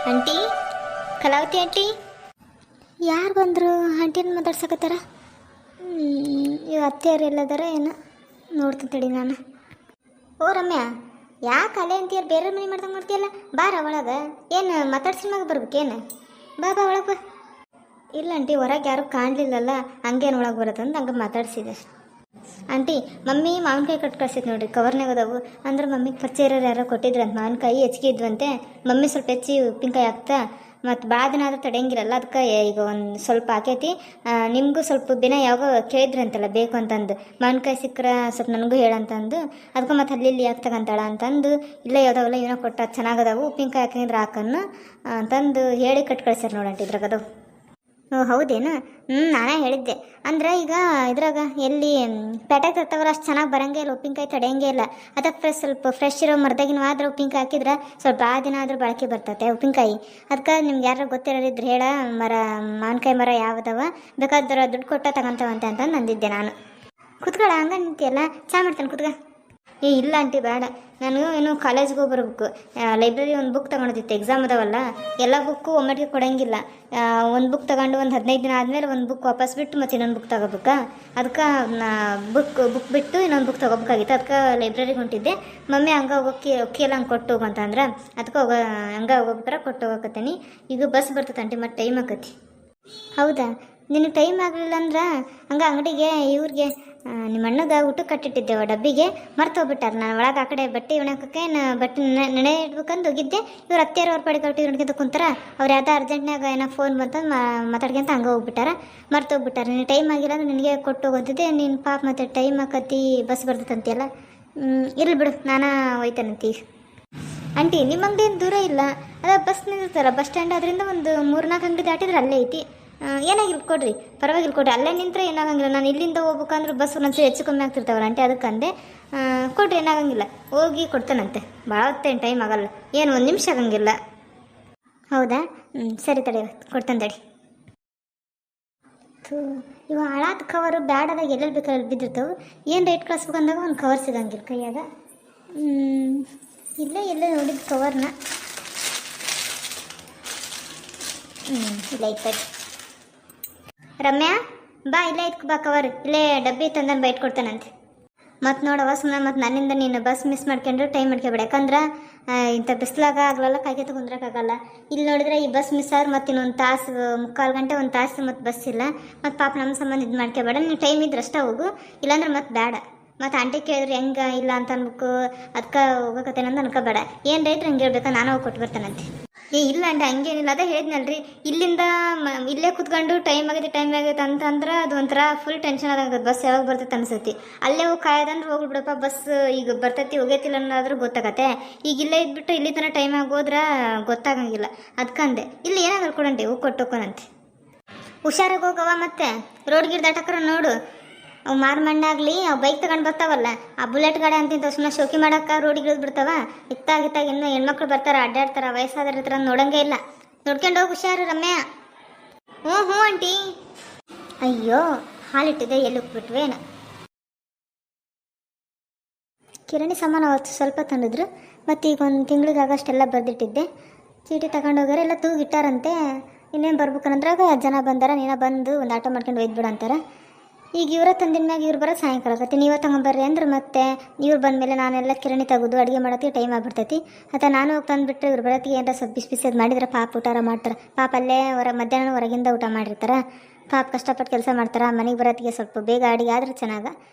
Aunty, Kalavati aunty, ಯಾರು ಬಂದರು? ಆಂಟಿನ ಮಾತಾಡ್ಸಕತ್ತಾರ. ಇವು ಅತ್ತೆಯರು ಎಲ್ಲದಾರ ಏನೋ ನೋಡ್ತೀನಿ ತಡಿ ನಾನು. ಓ ರಮ್ಯಾ, ಯಾಕೆ ಅಲೆ ಅಂತೀಯಾರು? ಬೇರೆ ಮನೆ ಮಾಡ್ದಂಗೆ ಮಾಡ್ತೀಯಲ್ಲ, ಬಾರ ಒಳಗೆ. ಏನು ಮಾತಾಡ್ಸಿ ಮಗ ಬರ್ಬೇಕೇನು? ಬಾ ಬಾ ಒಳಗೆ ಬಾ. ಇಲ್ಲ ಆಂಟಿ, ಹೊರಗೆ ಯಾರು ಕಾಣಲಿಲ್ಲಲ್ಲ, ಹಂಗೇನು ಒಳಗೆ ಬರುತ್ತಂದು ಹಂಗೆ ಮಾತಾಡ್ಸಿದೆ. ಆಂಟಿ, ಮಮ್ಮಿ ಮಾವಿನಕಾಯಿ ಕಟ್ಟು ಕಳ್ಸಿತ್ತು ನೋಡಿರಿ, ಕವರ್ನಾಗ ಅದಾವು. ಅಂದ್ರೆ ಮಮ್ಮಿಗೆ ಪರಿಚಯ ಇರೋರು ಯಾರೋ ಕೊಟ್ಟಿದ್ರಂತ ಮಾವಿನಕಾಯಿ, ಹೆಚ್ಚಿಗೆ ಇದ್ವಂತೆ. ಮಮ್ಮಿ ಸ್ವಲ್ಪ ಹೆಚ್ಚಿ ಉಪ್ಪಿನಕಾಯಿ ಹಾಕ್ತಾ, ಮತ್ತು ಭಾಳ ದಿನ ಆದರೂ ತಡೆಯಂಗಿರಲ್ಲ, ಅದಕ್ಕೆ ಈಗ ಒಂದು ಸ್ವಲ್ಪ ಹಾಕೈತಿ. ನಿಮಗೂ ಸ್ವಲ್ಪ ದಿನ ಯಾವಾಗ ಕೇಳಿದ್ರಂತಲ್ಲ ಬೇಕು ಅಂತಂದು, ಮಾವಿನಕಾಯಿ ಸಿಕ್ಕರೆ ಸ್ವಲ್ಪ ನನಗೂ ಹೇಳಂತಂದು, ಅದಕ್ಕೆ ಮತ್ತು ಅಲ್ಲಿ ಯಾಕೆ ತಗೊಂತಾಳ ಅಂತಂದು, ಇಲ್ಲ ಯಾವ್ದಾವಲ್ಲ ಏನೋ ಕೊಟ್ಟ ಚೆನ್ನಾಗದಾವು, ಉಪ್ಪಿನಕಾಯಿ ಹಾಕಿದ್ರೆ ಹಾಕನ್ನು ಅಂತಂದು ಹೇಳಿ ಕಟ್ಟು ಕಳ್ಸ್ಯಾರ ನೋಡಂಟಿ ಇದ್ರಾಗದವು. ಓ ಹೌದೇನು? ನಾನೇ ಹೇಳಿದ್ದೆ. ಅಂದ್ರೆ ಈಗ ಇದ್ರಾಗ ಎಲ್ಲಿ ಪೇಟೆಗೆ ತರ್ತಾವಲ್ಲ ಅಷ್ಟು ಚೆನ್ನಾಗಿ ಬರೋಂಗೇ ಇಲ್ಲ, ಉಪ್ಪಿನಕಾಯಿ ತಡೆಯಂಗೇ ಇಲ್ಲ. ಅದಕ್ಕೆ ಸ್ವಲ್ಪ ಫ್ರೆಶ್ ಇರೋ ಮರದಾಗಿನ ಆದ್ರೆ ಉಪ್ಪಿನಕಾಯಿ ಹಾಕಿದ್ರೆ ಸ್ವಲ್ಪ ಆ ದಿನ ಆದರೂ ಬಳಕೆ ಬರ್ತೈತೆ ಉಪ್ಪಿನಕಾಯಿ. ಅದಕ್ಕೆ ನಿಮ್ಗೆ ಯಾರು ಗೊತ್ತಿರೋರಿದ್ರೆ ಹೇಳ, ಮಾವಿನಕಾಯಿ ಮರ ಯಾವುದವ ಬೇಕಾದ್ರೆ ದುಡ್ಡು ಕೊಟ್ಟ ತಗೊಂತವಂತೆ ಅಂತಂದು ಅಂದಿದ್ದೆ ನಾನು. ಕುತ್ಕೊಳ, ಹಂಗೆ ನಿಂತಿಯಲ್ಲ, ಚಾ ಮಾಡ್ತೇನೆ ಕುತ್ಕ. ಇಲ್ಲ ಆಂಟಿ ಬೇಡ, ನಾನು ಏನು ಕಾಲೇಜ್ಗೆ ಹೋಗಿ ಬರ್ಬೇಕು. ಲೈಬ್ರರಿ ಒಂದು ಬುಕ್ ತೊಗೊಂಡಿದ್ದೆ, ಎಕ್ಸಾಮ್ ಅದಾವಲ್ಲ, ಎಲ್ಲ ಬುಕ್ಕು ಒಮ್ಮೆಗೆ ಕೊಡೋಂಗಿಲ್ಲ. ಒಂದು ಬುಕ್ ತೊಗೊಂಡು ಒಂದು 15 ದಿನ ಆದಮೇಲೆ ಒಂದು ಬುಕ್ ವಾಪಸ್ ಬಿಟ್ಟು ಮತ್ತೆ ಇನ್ನೊಂದು ಬುಕ್ ತೊಗೋಬೇಕಾ. ಅದಕ್ಕೆ ಬುಕ್ ಬಿಟ್ಟು ಇನ್ನೊಂದು ಬುಕ್ ತೊಗೋಬೇಕಾಗಿತ್ತು. ಅದಕ್ಕೆ ಲೈಬ್ರರಿಗೆ ಹೊಂಟಿದ್ದೆ. ಮಮ್ಮಿ ಹಂಗೆ ಒಕ್ಕಿಯಲ್ಲ ಹಂಗೆ ಕೊಟ್ಟು ಹೋಗಂತಂದ್ರೆ ಅದಕ್ಕೆ ಹಂಗೆ ಹೋಗ್ಬೇಕಾರೆ ಕೊಟ್ಟು ಹೋಗಕತ್ತೀನಿ. ಈಗ ಬಸ್ ಬರ್ತದೆ ಆಂಟಿ, ಮತ್ತೆ ಟೈಮ್ ಆಕತಿ. ಹೌದಾ, ನಿನಗೆ ಟೈಮ್ ಆಗಲಿಲ್ಲ ಅಂದ್ರೆ ಹಂಗೆ ಅಂಗಡಿಗೆ ಇವ್ರಿಗೆ ನಿಮ್ಮ ಅಣ್ಣಗೆ ಊಟಕ್ಕೆ ಕಟ್ಟಿಟ್ಟಿದ್ದೆವು ಡಬ್ಬಿಗೆ, ಮರ್ತೋಗ್ಬಿಟ್ಟಾರೆ. ನಾನು ಒಳಗೆ ಆ ಕಡೆ ಬಟ್ಟೆ ಒಣಗಕ್ಕೆ ಬಟ್ಟೆ ನೆನೆ ಇಡ್ಬೇಕಂದು ಹೋಗಿದ್ದೆ. ಇವ್ರು ಅತ್ತೆಯರು ಅವ್ರ ಪಡಿ ಕಟ್ಟಿ ನೋಡ್ಕೊಂತ ಕುಂತಾರ. ಅವ್ರು ಯಾವುದೋ ಅರ್ಜೆಂಟ್ನಾಗ ಏನೋ ಫೋನ್ ಬಂತಂದು ಮಾತಾಡ್ಕೊಂತ ಹಂಗೆ ಹೋಗ್ಬಿಟ್ಟಾರ, ಮರ್ತೋಗ್ಬಿಟ್ಟಾರೆ. ನೀನು ಟೈಮ್ ಆಗಿಲ್ಲ ಅಂದ್ರೆ ನಿನಗೆ ಕೊಟ್ಟು ಹೋಗೋದಿದ್ದೆ. ನೀನು ಪಾಪ ಮತ್ತೆ ಟೈಮ್ ಆಕತಿ, ಬಸ್ ಬರ್ತದಂತೆಯಲ್ಲ. ಇರ್ಲಿ ಬಿಡು, ನಾನು ಹೋಯ್ತಾನಂತಿ. ಆಂಟಿ, ನಿಮ್ಮ ಅಂಗಡಿ ಏನು ದೂರ ಇಲ್ಲ, ಅದ ಬಸ್ ನಿಂದಿರ್ತಾರ ಬಸ್ ಸ್ಟ್ಯಾಂಡ್, ಅದರಿಂದ ಒಂದು 3-4 ಅಂಗಡಿ ದಾಟಿದ್ರೆ ಅಲ್ಲೇ ಐತಿ. ಏನಾಗಿಲ್ಲ ಕೊಡ್ರಿ, ಪರವಾಗಿಲ್ಲ ಕೊಡ್ರಿ. ಅಲ್ಲೇ ನಿಂತ್ರೆ ಏನಾಗಂಗಿಲ್ಲ. ನಾನು ಇಲ್ಲಿಂದ ಹೋಗ್ಬೇಕಂದ್ರೆ ಬಸ್ ಒಂದೊಂದ್ಸರಿ ಹೆಚ್ಚು ಕಮ್ಮಿ ಆಗ್ತಿರ್ತಾವಲ್ಲ ಆಂಟಿ, ಅದಕ್ಕಂದೆ ಕೊಡ್ರಿ, ಏನಾಗಂಗಿಲ್ಲ. ಹೋಗಿ ಕೊಡ್ತಾನಂತೆ, ಭಾಳ ಹೊತ್ತೇನು ಟೈಮ್ ಆಗಲ್ಲ, ಏನು 1 ನಿಮಿಷ ಆಗಂಗಿಲ್ಲ. ಹೌದಾ? ಸರಿ ತಡಿ, ಕೊಡ್ತಾನೆ ತಡಿ. ಇವು ಹಾಳಾದ ಕವರು ಬ್ಯಾಡಾದಾಗ ಎಲ್ಲೆಲ್ಲಿ ಬೇಕಾದ್ರೆ ಬಿದ್ದಿರ್ತಾವೆ. ಏನು ರೇಟ್ ಕಳಿಸ್ಬೇಕಂದಾಗ ಒಂದು ಕವರ್ ಸಿಗಂಗಿಲ್ಲ ಕೈಯಾಗ. ಇಲ್ಲೇ ಎಲ್ಲೇ ನೋಡಿದ ಕವರ್ನ. ಇಲ್ಲ ಇತ್ತು. ರಮ್ಯಾ ಬಾ, ಇಲ್ಲೇ ಇಟ್ಕೊ ಬಾ ಕವರ್, ಇಲ್ಲೇ ಡಬ್ಬಿ ತಂದನ್ನು ಬೈಟ್ ಕೊಡ್ತಾನಂತೆ. ಮತ್ತು ನೋಡವ ಸುಮ್ಮನೆ ಮತ್ತು ನನ್ನಿಂದ ನೀನು ಬಸ್ ಮಿಸ್ ಮಾಡ್ಕೊಂಡ್ರೆ ಟೈಮ್ ಮಾಡ್ಕೊಬೇಡ. ಯಾಕಂದ್ರೆ ಇಂಥ ಬಿಸಿಲಾಗ ಆಗಲ್ಲ, ಕಾಯ್ಕೆ ಕುಂದ್ರಕ್ಕಾಗಲ್ಲ. ಇಲ್ಲಿ ನೋಡಿದ್ರೆ ಈ ಬಸ್ ಮಿಸ್ ಆದ್ರೆ ಮತ್ತು ಇನ್ನೊಂದು ತಾಸು 3/4 ಗಂಟೆ 1 ತಾಸು ಮತ್ತು ಬಸ್ ಇಲ್ಲ. ಮತ್ತು ಪಾಪ ನಮ್ಮ ಸಂಬಂಧ ಇದು ಮಾಡ್ಕೊಬೇಡ. ನೀನು ಟೈಮ್ ಇದ್ರೆ ಅಷ್ಟೇ ಹೋಗು, ಇಲ್ಲಾಂದ್ರೆ ಮತ್ತೆ ಬೇಡ. ಮತ್ತು ಆಂಟಿ ಕೇಳಿದ್ರೆ ಹೆಂಗೆ ಇಲ್ಲ ಅಂತ ಅನ್ಬೇಕು, ಅದಕ್ಕೆ ಹೋಗಕತ್ತೇನಂದು ಅನ್ಕೋಬೇಡ. ಏನು ರೈತ್ರು ಹಂಗೆ ಹೇಳ್ಬೇಕಾ, ನಾನು ಹೋಗಿ ಕೊಟ್ಟು ಬರ್ತಾನಂತೆ. ಇಲ್ಲ ಅಂಡೆ ಹಂಗೇನಿಲ್ಲ, ಅದೇ ಹೇಳಿದ್ನಲ್ರಿ, ಇಲ್ಲಿಂದ ಇಲ್ಲೇ ಕುತ್ಕೊಂಡು ಟೈಮ್ ಆಗೈತೆ ಅಂತಂದ್ರೆ ಅದು ಒಂಥರ ಫುಲ್ ಟೆನ್ಷನ್ ಆದಂಗೆ. ಬಸ್ ಯಾವಾಗ ಬರ್ತೈತೆ ಅನ್ಸತಿ. ಅಲ್ಲೇ ಹೋಗಿ ಕಾಯೋದಂದ್ರೆ ಹೋಗಿ ಬಿಡಪ್ಪ, ಬಸ್ ಈಗ ಬರ್ತೈತಿ ಹೋಗೈತಿಲ್ಲ ಅನ್ನೋದ್ರೂ ಗೊತ್ತಾಗತ್ತೆ. ಈಗ ಇಲ್ಲೇ ಇದ್ಬಿಟ್ಟು ಇಲ್ಲಿ ತನಕ ಟೈಮ್ ಆಗೋದ್ರೆ ಗೊತ್ತಾಗಂಗಿಲ್ಲ. ಅದಕ್ಕಂದೆ ಇಲ್ಲಿ ಏನಾದ್ರು ಕೊಡಂಟಿ, ಹೋಗಿ ಕೊಟ್ಟೋಕೋನಂತೆ. ಹುಷಾರಾಗಿ ಹೋಗವ, ಮತ್ತೆ ರೋಡ್ ಗಿಡ್ ದಾಟಕ್ರ ನೋಡು. ಅವು ಮಾರ್ಮಣ್ಣಾಗಲಿ ಅವು ಬೈಕ್ ತಗೊಂಡು ಬರ್ತಾವಲ್ಲ, ಆ ಬುಲೆಟ್ ಗಾಡಿ ಅಂತಿಂತ ಸುಮ್ಮನೆ ಶೋಕಿ ಮಾಡೋಕೆ ರೋಡಿಗೆ ಇಳಿದು ಬಿಡ್ತಾವ. ಇತ್ತಾಗಿತ್ತಾಗ ಇನ್ನೂ ಹೆಣ್ಮಕ್ಳು ಬರ್ತಾರೆ, ಅಡ್ಡಾಡ್ತಾರೆ, ವಯಸ್ಸಾದ್ರೆ ಇರ್ತಾರೆ, ನೋಡಂಗೆ ಇಲ್ಲ. ನೋಡ್ಕೊಂಡು ಹೋಗಿ ಹುಷಾರು ರಮ್ಯಾ. ಹ್ಞೂ ಆಂಟಿ. ಅಯ್ಯೋ, ಹಾಲಿಟ್ಟಿದ್ದೆ ಎಲ್ಲಿ ಹೋಗ್ಬಿಟ್ವೇನು. ಕಿರಣಿ ಸಾಮಾನು ಅವತ್ತು ಸ್ವಲ್ಪ ತಂದಿದ್ರು, ಮತ್ತು ಈಗ 1 ತಿಂಗಳಿಗೆ ಅಷ್ಟೆಲ್ಲ ಬರೆದಿಟ್ಟಿದ್ದೆ. ಚೀಟಿ ತಗೊಂಡೋಗ್ಯಾರ, ಎಲ್ಲ ತೂಗಿಟ್ಟಾರಂತೆ. ಇನ್ನೇನು ಬರ್ಬೇಕಂದ್ರಾಗ ಜನ ಬಂದಾರ, ನೀನು ಬಂದು ಒಂದು ಆಟೋ ಮಾಡ್ಕೊಂಡು ಒಯ್ದು ಅಂತಾರೆ. ಈಗ ಇವರ ತಂದಿನ ಮ್ಯಾಗ ಇವ್ರು ಬರೋದು ಸಾಯಂಕಾಲ ಆಗತ್ತೆ. ನೀವೇ ತಗೊಂಬರ್ರಿ ಅಂದ್ರೆ ಮತ್ತೆ ಇವ್ರು ಬಂದಮೇಲೆ ನಾನೆಲ್ಲ ಕಿರಣಿ ತೆಗೆದು ಅಡುಗೆ ಮಾಡೋಕ್ಕೆ ಟೈಮ್ ಆಗಿಬಿಡ್ತೈತಿ. ಅಥವಾ ನಾನು ಹೋಗಿ ತಂದುಬಿಟ್ರೆ ಇವ್ರು ಬರೋತ್ತಿಗೆ ಏನಾರ ಸ್ವಲ್ಪ ಬಿಸಿ ಅದು ಮಾಡಿದ್ರೆ ಪಾಪ ಊಟ ಮಾಡ್ತಾರೆ. ಪಾಪ ಅಲ್ಲೇ ಮಧ್ಯಾಹ್ನ ಹೊರಗಿಂದ ಊಟ ಮಾಡಿರ್ತಾರೆ. ಪಾಪ ಕಷ್ಟಪಟ್ಟು ಕೆಲಸ ಮಾಡ್ತಾರೆ. ಮನೆಗೆ ಬರೋತ್ತಿಗೆ ಸ್ವಲ್ಪ ಬೇಗ ಅಡುಗೆ ಆದ್ರೆ ಚೆನ್ನಾಗ.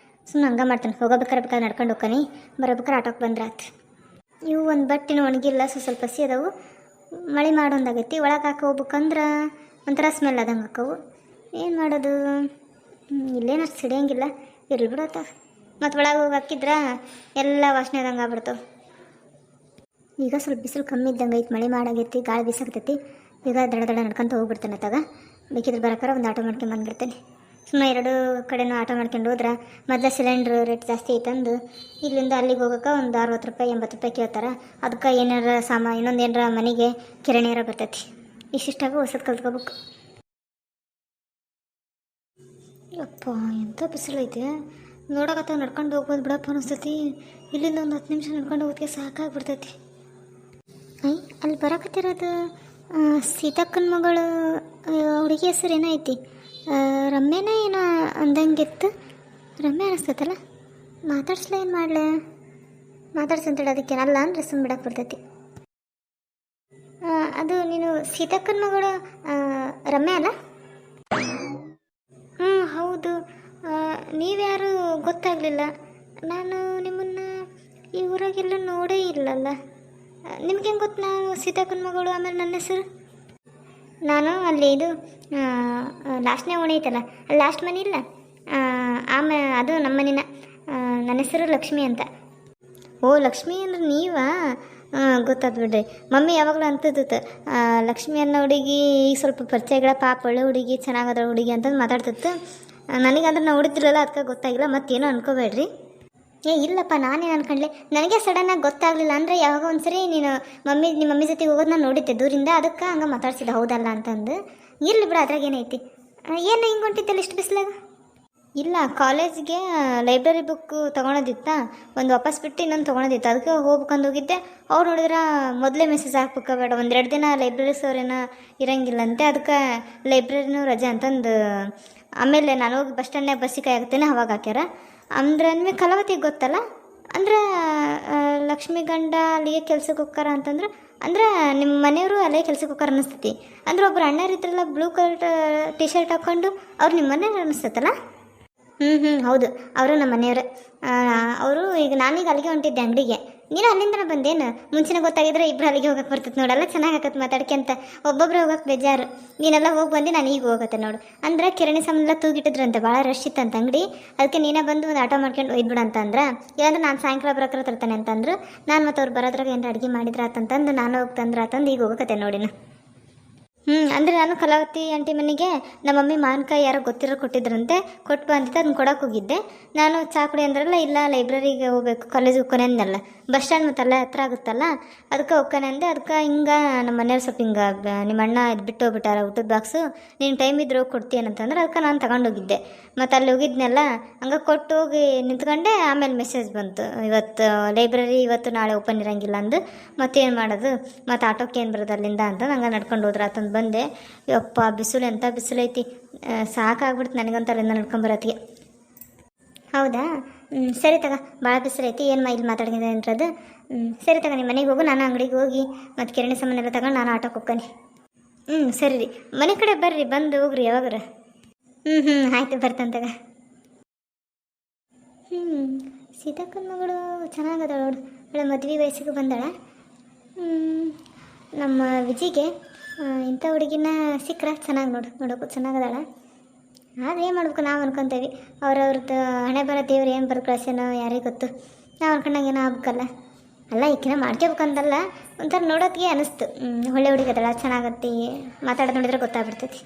ಸುಮ್ಮನೆ ಹಂಗೆ ಮಾಡ್ತಾನೆ. ಹೋಗೋಬೇಕಾದ್ರೆ ನಡ್ಕೊಂಡು ಹೋಗ್ತಾನೆ, ಬರೋಬೇಕಾರೆ ಆಟೋಕ್ಕೆ ಬಂದ್ರೆ ಆಯ್ತು. ಇವು ಒಂದು ಬಟ್ಟೆನೂ ಒಣಗಿಲ್ಲ, ಸ್ವಲ್ಪ ಹಸಿ ಅದಾವು. ಮಳೆ ಮಾಡೋಂದಾಗೈತಿ. ಒಳಗೆ ಹಾಕಿ ಹೋಗ್ಬೇಕಂದ್ರೆ ಒಂಥರ ಸ್ಮೆಲ್ ಆದಂಗೆ ಹಾಕವು. ಏನು ಮಾಡೋದು, ಇಲ್ಲೇನಷ್ಟು ಸಿಡಿಯಂಗಿಲ್ಲ, ಇರ್ಲಿ ಬಿಡತ್ತ. ಮತ್ತು ಒಳಗೆ ಹೋಗಿ ಹಾಕಿದ್ರೆ ಎಲ್ಲ ವಾಸನೆ ಆದಂಗೆ ಆಗ್ಬಿಡ್ತಾವೆ. ಈಗ ಸ್ವಲ್ಪ ಬಿಸಿಲು ಕಮ್ಮಿ ಇದ್ದಂಗೆ ಐತೆ, ಮಳೆ ಮಾಡಾಗೈತಿ, ಗಾಳಿ ಬೀಸಾಗ್ತೈತಿ. ಈಗ ದಡ ನಡ್ಕೊಂತ ಹೋಗ್ಬಿಡ್ತಾನೆ ಅತ್ತಾಗ. ಬೇಕಿದ್ರೆ ಬರೋಕ್ಕಾರ ಒಂದು ಆಟೋ ಮಾಡ್ಕೊಂಡು ಬಂದುಬಿಡ್ತೇನೆ. ಸುಮ್ಮನೆ 2 ಕಡೆನೂ ಆಟೋ ಮಾಡ್ಕೊಂಡು ಹೋದ್ರೆ ಮೊದಲೇ ಸಿಲಿಂಡ್ರ್ ರೇಟ್ ಜಾಸ್ತಿ ಐತಂದು ಇಲ್ಲಿಂದ ಅಲ್ಲಿಗೆ ಹೋಗೋಕೆ ಒಂದು 60 ರೂಪಾಯಿ 80 ರೂಪಾಯಿ ಕೇಳ್ತಾರೆ. ಅದಕ್ಕೆ ಏನಾರ ಇನ್ನೊಂದು ಏನಾರ ಮನೆಗೆ ಕಿರಣಿಯಾರ ಬರ್ತೈತಿ. ಇಷ್ಟಾಗ ಹೊಸದು ಕಲ್ತ್ಕೋಬೇಕು. ಅಪ್ಪ ಎಂಥ ಬಿಸಿಲೈತೆ, ನೋಡಕತ್ತ ನಡ್ಕೊಂಡು ಹೋಗ್ಬೋದು ಬಿಡಪ್ಪ ಅನಿಸ್ತೈತಿ. ಇಲ್ಲಿಂದ ಒಂದು 10 ನಿಮಿಷ ನಡ್ಕೊಂಡು ಹೋಗೋದಕ್ಕೆ ಸಾಕಾಗ್ಬಿಡ್ತೈತಿ. ಅಲ್ಲಿ ಬರಕತ್ತಿರೋದು ಸೀತಕ್ಕನ ಮಗಳು ಹುಡುಗಿ ಹೆಸರು ಏನೈತಿ ರಮ್ಯಾನ ಏನೋ ಅಂದಂಗಿತ್ತು. ರಮ್ಯಾ ಅನಿಸ್ತೈತಲ್ಲ, ಮಾತಾಡ್ಸ್ಲ ಏನು ಮಾಡ್ಲ, ಮಾತಾಡ್ಸಂತೇಳಿ ಅದಕ್ಕೇನಲ್ಲ ಅಂದ್ರೆ ಸುಮ್ಮನೆ ಬಿಡಕ್ಕೆ ಬರ್ತೈತಿ. ಅದು ನೀನು ಸೀತಕ್ಕನ ಮಗಳು ರಮ್ಯಾ ಅಲ್ಲ? ಹ್ಞೂ ಹೌದು. ನೀವ್ಯಾರು ಗೊತ್ತಾಗಲಿಲ್ಲ. ನಾನು ನಿಮ್ಮನ್ನು ಈ ಊರಾಗೆಲ್ಲ ನೋಡೇ ಇಲ್ಲಲ್ಲ. ನಿಮ್ಗೆ ಹೆಂಗೆ ಗೊತ್ತು ನಾವು ಸೀತಕ್ಕನ ಮಗಳು? ಆಮೇಲೆ ನನ್ನ ಹೆಸರು ನಾನು ಅಲ್ಲಿ ಇದು ಲಾಸ್ಟ್ನೇ ಓಣಿ ಐತಲ್ಲ, ಅಲ್ಲಿ ಲಾಸ್ಟ್ ಮನೆ ಇಲ್ಲ, ಆಮೇಲೆ ಅದು ನಮ್ಮ ಮನಿನ. ನನ್ನ ಹೆಸರು ಲಕ್ಷ್ಮಿ ಅಂತ. ಓ ಲಕ್ಷ್ಮಿ ಅಂದ್ರೆ ನೀವಾ? ಗೊತ್ತಾದ್ ಬಿಡ್ರಿ. ಮಮ್ಮಿ ಯಾವಾಗಲೂ ಅಂತದ್ದು ಲಕ್ಷ್ಮಿ ಅನ್ನೋ ಹುಡುಗಿ ಈಗ ಸ್ವಲ್ಪ ಪರಿಚಯಗಳ, ಪಾಪ ಒಳ್ಳೆ ಹುಡುಗಿ, ಚೆನ್ನಾಗದ ಹುಡುಗಿ ಅಂತಂದು ಮಾತಾಡ್ತಿತ್ತು. ನನಗಂದ್ರೆ ನಾವು ಹುಡುಗಿರಲ್ಲ, ಅದಕ್ಕೆ ಗೊತ್ತಾಗಿಲ್ಲ. ಮತ್ತೇನೋ ಅನ್ಕೋಬೇಡ್ರಿ. ಇಲ್ಲಪ್ಪ, ನಾನೇನು ಅನ್ಕೊಂಡ್ಲೆ, ನನಗೆ ಸಡನ್ನಾಗಿ ಗೊತ್ತಾಗಲಿಲ್ಲ. ಅಂದರೆ ಯಾವಾಗ ಒಂದ್ಸರಿ ನೀನು ನಿಮ್ಮ ಮಮ್ಮಿ ಜೊತೆಗೆ ಹೋಗೋದು ನಾನು ನೋಡಿದ್ದೆ ದೂರಿಂದ, ಅದಕ್ಕೆ ಹಂಗೆ ಮಾತಾಡ್ಸಿದ್ದೆ ಹೌದಲ್ಲ ಅಂತಂದು. ಇರಲಿ ಬಿಡು, ಅದ್ರಾಗ ಏನೈತಿ. ಏನು ಹಿಂಗೆ ಹೊಂಟಿದ್ದಲ್ಲ ಇಷ್ಟು ಬಿಸಿಲಾಗ? ಇಲ್ಲ, ಕಾಲೇಜ್ಗೆ ಲೈಬ್ರರಿ ಬುಕ್ ತೊಗೊಳೋದಿತ್ತ, ಒಂದು ವಾಪಸ್ ಬಿಟ್ಟು ಇನ್ನೊಂದು ತೊಗೊಳೋದಿತ್ತು, ಅದಕ್ಕೆ ಹೋಗ್ಬೇಕಂದು ಹೋಗಿದ್ದೆ. ಅವ್ರು ನೋಡಿದ್ರೆ ಮೊದಲೇ ಮೆಸೇಜ್ ಹಾಕ್ಬೇಕ ಬೇಡ, 1-2 ದಿನ ಲೈಬ್ರರಿ ಸರ್ ಏನೋ ಇರಂಗಿಲ್ಲಂತೆ, ಅದಕ್ಕೆ ಲೈಬ್ರರಿನೂ ರಜೆ ಅಂತಂದು. ಆಮೇಲೆ ನಾನು ಹೋಗಿ ಬಸ್ ಸ್ಟ್ಯಾಂಡ್ನಾಗ ಬಸ್ಸಿಗೆ ಕಾಯಾಗ್ತೇನೆ, ಅವಾಗ ಹಾಕ್ಯಾರ. ಅಂದ್ರೆ ನಿಮಗೆ ಕಲಾವತಿಗೆ ಗೊತ್ತಲ್ಲ, ಅಂದ್ರೆ ಲಕ್ಷ್ಮಿ ಗಂಡ ಅಲ್ಲಿಗೆ ಕೆಲ್ಸಕ್ಕೆ ಹೋಗ್ತಾರ ಅಂತಂದ್ರೆ, ಅಂದ್ರೆ ನಿಮ್ಮ ಮನೆಯವರು ಅಲ್ಲೇ ಕೆಲ್ಸಕ್ಕೆ ಹೋಗ್ತಾರ ಅನ್ನಿಸ್ತೈತಿ. ಅಂದ್ರೆ ಒಬ್ರು ಅಣ್ಣರು ಇದ್ರಲ್ಲ ಬ್ಲೂ ಕಲರ್ ಟಿ ಶರ್ಟ್ ಹಾಕ್ಕೊಂಡು, ಅವ್ರು ನಿಮ್ಮ ಮನೆಯವ್ರು ಅನ್ನಿಸ್ತೈತಲ್ಲ? ಹೌದು, ಅವರು ನಮ್ಮ ಮನೆಯವ್ರೆ. ಅವರು ಈಗ ನಾನೀಗ ಅಲ್ಲಿಗೆ ಹೊಂಟಿದ್ದೆ ಅಂಗಡಿಗೆ. ನೀನು ಅಲ್ಲಿಂದ ಬಂದೇನು? ಮುಂಚೆನೇ ಗೊತ್ತಾಗಿದ್ರೆ ಇಬ್ಬರು ಅಲ್ಲಿಗೆ ಹೋಗಕ್ಕೆ ಬರ್ತೈತೆ ನೋಡಲ್ಲ, ಚೆನ್ನಾಗಿ ಆಗತ್ತೆ ಮಾತಾಡ್ಕೊಂತ. ಒಬ್ಬೊಬ್ಬರು ಹೋಗಕ್ಕೆ ಬೇಜಾರು. ನೀನೆಲ್ಲ ಹೋಗಿ ಬಂದು ನಾನು ಈಗ ಹೋಗತ್ತೆ ನೋಡು. ಅಂದ್ರೆ ಕಿರಾಣಿ ಸಾಮಾನೆಲ್ಲ ತೂಗಿಟ್ಟಿದ್ರಂತೆ, ಭಾಳ ರಶ್ ಇತ್ತಂತ ಅಂಗಡಿ. ಅದಕ್ಕೆ ನೀನೇ ಬಂದು ಒಂದು ಆಟೋ ಮಾಡ್ಕೊಂಡು ಒಯ್ದ್ಬಿಡು ಅಂತಂದ್ರೆ, ಇಲ್ಲಾಂದ್ರೆ ನಾನು ಸಾಯಂಕಾಲ ಬರೋಕ್ರ ತರ್ತಾನೆ ಅಂತಂದ್ರು. ನಾನು ಮತ್ತು ಅವ್ರು ಬರೋದ್ರಾಗ ಏನಾರು ಅಡುಗೆ ಮಾಡಿದ್ರೆ ಆತಂತಂದು ನಾನು ಹೋಗಿ ತಂದ್ರೆ ಆತಂದು ಈಗ ಹೋಗತ್ತೆ ನೋಡಿನ. ಅಂದರೆ ನಾನು ಕಲಾವತಿ ಆಂಟಿ ಮನೆಗೆ ನಮ್ಮ ಮಮ್ಮಿ ಮಾವಿನಕಾಯಿ ಯಾರೋ ಗೊತ್ತಿರೋ ಕೊಟ್ಟಿದ್ರಂತೆ, ಕೊಟ್ಟು ಬಂದಿದ್ದೆ, ಅದನ್ನ ಕೊಡೋಕೆ ಹೋಗಿದ್ದೆ. ನಾನು ಚಾ ಕುಡಿ ಅಂದ್ರಲ್ಲ, ಇಲ್ಲ ಲೈಬ್ರರಿಗೆ ಹೋಗ್ಬೇಕು, ಕಾಲೇಜಿಗೆ ಹೋಗ್ಕೊನೆ ಅಂದಲ್ಲ, ಬಸ್ ಸ್ಟ್ಯಾಂಡ್ ಮತ್ತು ಅಲ್ಲೇ ಹತ್ರ ಆಗುತ್ತಲ್ಲ, ಅದಕ್ಕೆ ಹೋಗ್ತಾನೆ ಅಂದೆ. ಅದಕ್ಕೆ ಹಿಂಗೆ ನಮ್ಮ ಮನೆಯವ್ರು ಸ್ವಲ್ಪ ಹಿಂಗೆ ನಿಮ್ಮ ಅಣ್ಣ ಇದು ಬಿಟ್ಟು ಹೋಗ್ಬಿಟ್ಟಾರ ಊಟದ ಬಾಕ್ಸು, ನೀನು ಟೈಮ್ ಇದ್ರೆ ಹೋಗಿ ಕೊಡ್ತೀಯನಂತಂದ್ರೆ, ಅದಕ್ಕೆ ನಾನು ತಗೊಂಡೋಗಿದ್ದೆ. ಮತ್ತು ಅಲ್ಲಿ ಹೋಗಿದ್ನೆಲ್ಲ ಹಂಗೆ ಕೊಟ್ಟು ಹೋಗಿ ನಿಂತ್ಕೊಂಡೆ. ಆಮೇಲೆ ಮೆಸೇಜ್ ಬಂತು, ಇವತ್ತು ಲೈಬ್ರರಿ ಇವತ್ತು ನಾಳೆ ಓಪನ್ ಇರೋಂಗಿಲ್ಲ ಅಂದು. ಮತ್ತೇನು ಮಾಡೋದು, ಮತ್ತು ಆಟೋಕ್ಕೆ ಏನು ಬರೋದು ಅಲ್ಲಿಂದ ಅಂತ ಹಂಗೆ ನಡ್ಕೊಂಡು ಹೋದ್ರೆ ಆತಂದು ಬಂದೆ. ಯಪ್ಪ ಬಿಸಿಲು ಎಂಥ ಬಿಸಿಲೈತಿ, ಸಾಕಾಗ್ಬಿಡ್ತು ನನಗಂತ ಅಲ್ಲಿಂದ ನಡ್ಕೊಂಬರತ್ತಿಗೆ. ಹೌದಾ? ಸರಿ ತಗ, ಭಾಳ ಬಿಸಿಲೈತಿ, ಏನು ಇಲ್ಲಿ ಮಾತಾಡಿದೆ ಅಂದ್ರದು. ಸರಿ ತಗ, ನಿಮ್ಮ ಮನೆಗೆ ಹೋಗು, ನಾನು ಅಂಗಡಿಗೆ ಹೋಗಿ ಮತ್ತು ಕಿರಾಣಿ ಸಾಮಾನೆಲ್ಲ ತಗೊಂಡು ನಾನು ಆಟೋಕ್ಕೆ ಹೋಗ್ತೀನಿ. ಸರಿ ರೀ, ಮನೆ ಕಡೆ ಬರ್ರಿ, ಬಂದು ಹೋಗ್ರಿ ಯಾವಾಗಾರ. ಆಯ್ತು, ಬರ್ತಾನೆ ತಗ. ಸೀತಕ್ಕನ ಮಗಳು ಚೆನ್ನಾಗದ ನೋಡು, ಅವಳ ಮದುವೆ ವಯಸ್ಸಿಗೆ ಬಂದಾಳ. ನಮ್ಮ ವಿಜಿಗೆ ಇಂಥ ಹುಡುಗಿನ ಸಿಕ್ಕರೆ ಚೆನ್ನಾಗಿ ನೋಡೋಕ್ಕೂ ಚೆನ್ನಾಗದಾಳ. ಆದರೆ ಏನು ಮಾಡ್ಬೇಕು, ನಾವು ಅನ್ಕೊತೇವೆ, ಅವ್ರವ್ರದ್ದು ಹಣೆ ಬರೋ ದೇವ್ರು ಏನು ಬರೋ ಕಳ್ಸೇನೋ ಯಾರಿಗೆ ಗೊತ್ತು. ನಾವು ಅನ್ಕೊಂಡಂಗೆ ಏನೋ ಆಗ್ಬೇಕಲ್ಲ. ಅಲ್ಲ ಈಕಿನ ಮಾಡ್ಕೋಬೇಕಂತಲ್ಲ, ಒಂಥರ ನೋಡೋತ್ತಿಗೆ ಅನಿಸ್ತು, ಒಳ್ಳೆ ಹುಡುಗದಳ, ಚೆನ್ನಾಗತ್ತಿ, ಮಾತಾಡೋದು ನೋಡಿದ್ರೆ ಗೊತ್ತಾಗ್ಬಿಡ್ತೈತಿ.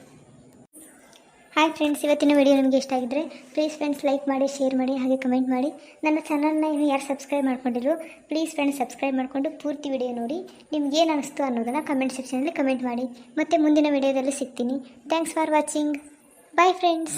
ಹಾಯ್ ಫ್ರೆಂಡ್ಸ್, ಇವತ್ತಿನ ವಿಡಿಯೋ ನಿಮಗೆ ಇಷ್ಟ ಆಗಿದ್ದರೆ ಪ್ಲೀಸ್ ಫ್ರೆಂಡ್ಸ್ ಲೈಕ್ ಮಾಡಿ, ಶೇರ್ ಮಾಡಿ, ಹಾಗೆ ಕಮೆಂಟ್ ಮಾಡಿ. ನನ್ನ ಚಾನಲ್ನ ಇನ್ನು ಯಾರು ಸಬ್ಸ್ಕ್ರೈಬ್ ಮಾಡ್ಕೊಂಡಿದ್ರು ಪ್ಲೀಸ್ ಫ್ರೆಂಡ್ಸ್ ಸಬ್ಸ್ಕ್ರೈಬ್ ಮಾಡಿಕೊಂಡು ಪೂರ್ತಿ ವಿಡಿಯೋ ನೋಡಿ. ನಿಮ್ಗೆ ಏನು ಅನಿಸ್ತು ಅನ್ನೋದನ್ನು ಕಮೆಂಟ್ ಸೆಕ್ಷನಲ್ಲಿ ಕಮೆಂಟ್ ಮಾಡಿ. ಮತ್ತು ಮುಂದಿನ ವಿಡಿಯೋದಲ್ಲಿ ಸಿಗ್ತೀನಿ. Thanks for watching. Bye friends.